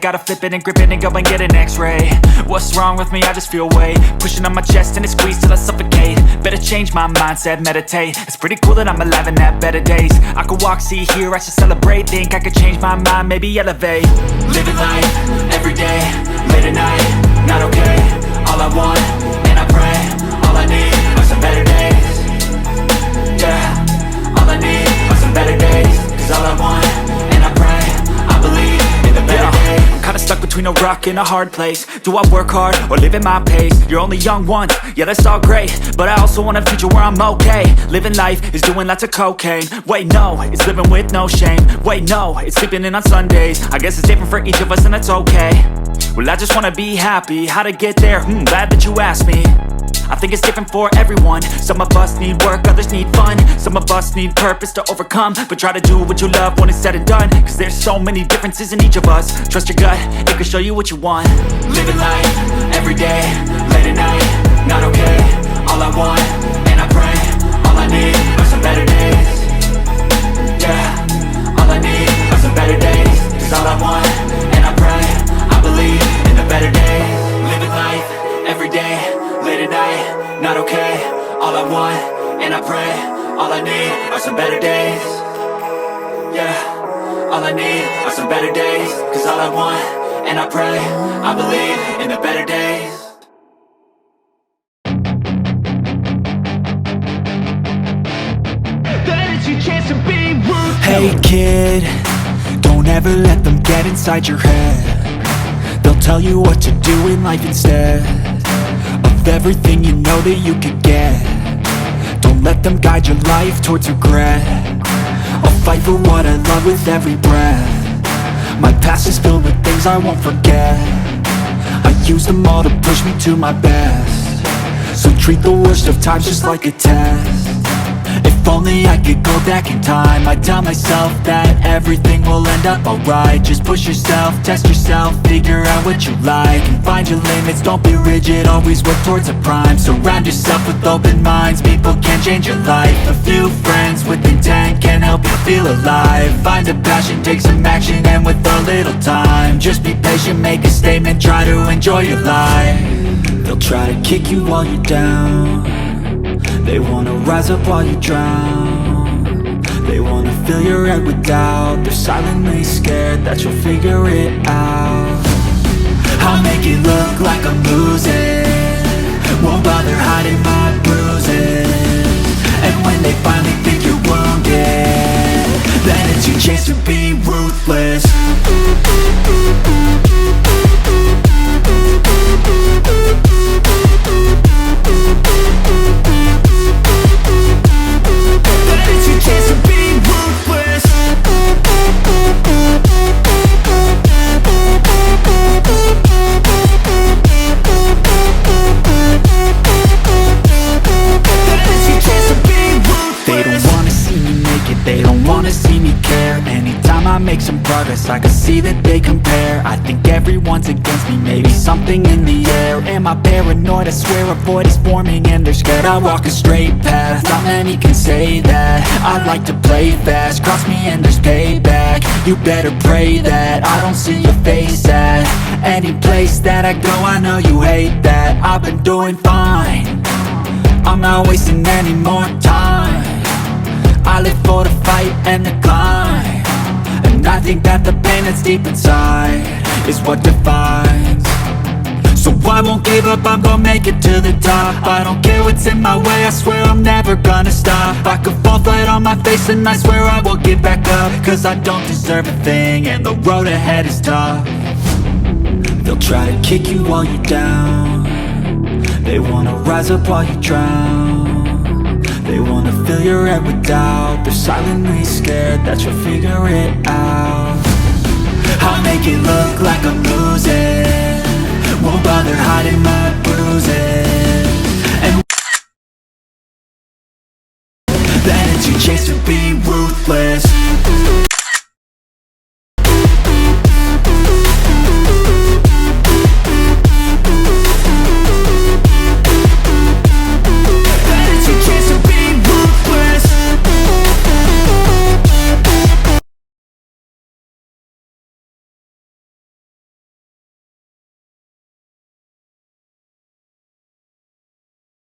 Gotta flip it and grip it and go and get an x-ray. What's wrong with me? I just feel weight pushing on my chest and it squeezes till I suffocate. Better change my mindset, meditate. It's pretty cool that I'm alive and have better days. I could walk, see, hear, I should celebrate. Think I could change my mind, maybe elevate. Living life, everyday, late at night, not okay. All I want, and I pray, all I need are some better days. Yeah, all I need are some better days. Cause all I want, and I pray, I believe in the better days. I'm kinda stuck between a rock and a hard place. Do I work hard or live at my pace? You're only young once, yeah that's all great, but I also want a future where I'm okay. Living life is doing lots of cocaine. Wait no, it's living with no shame. Wait no, it's sleeping in on Sundays. I guess it's different for each of us and that's okay. Well I just wanna be happy, how to get there? Glad that you asked me. I think it's different for everyone. Some of us need work, others need fun. Some of us need purpose to overcome. But try to do what you love when it's said and done. Cause there's so many differences in each of us. Trust your gut, it can show you what you want. Living life, everyday, late at night, not okay. All I want, and I pray, all I need are some better days. Yeah, all I need are some better days. Cause all I want, and I pray, I believe in the better days. Living life, everyday, late at night, not okay. All I want, and I pray, all I need are some better days. Yeah, all I need are some better days. Cause all I want, and I pray, I believe in the better days. Hey kid, don't ever let them get inside your head. They'll tell you what to do in life instead of everything you know that you could get. Don't let them guide your life towards regret. I'll fight for what I love with every breath. My past is filled with things I won't forget. I use them all to push me to my best. So treat the worst of times just like a test. If only I could go back in time, I'd tell myself that everything will end up alright. Just push yourself, test yourself, figure out what you like, and find your limits, don't be rigid, always work towards a prime. Surround yourself with open minds, people can change your life. A few friends with intent can help you feel alive. Find a passion, take some action, and with a little time, just be patient, make a statement, try to enjoy your life. They'll try to kick you while you're down. They wanna rise up while you drown. They wanna fill your head with doubt. They're silently scared that you'll figure it out. I'll make it look like I'm losing, won't bother hiding my bruises. And when they finally think you're wounded, then it's your chance to be ruthless. They don't wanna see me care. Anytime I make some progress, I can see that they compare. I think everyone's against me, maybe something in the air. Am I paranoid? I swear a void is forming and they're scared I walk a straight path. Not many can say that. I like to play fast, cross me and there's payback. You better pray that I don't see your face at any place that I go. I know you hate that. I've been doing fine, I'm not wasting any more time. I live for the fight and the climb, and I think that the pain that's deep inside is what defines. So I won't give up, I'm gonna make it to the top. I don't care what's in my way, I swear I'm never gonna stop. I could fall flat on my face and I swear I will get back up. Cause I don't deserve a thing and the road ahead is tough. They'll try to kick you while you're down. They wanna rise up while you drown. They wanna fill your head with doubt. They're silently scared that you'll figure it out. I'll make it look like I'm losing, won't bother hiding my bruises.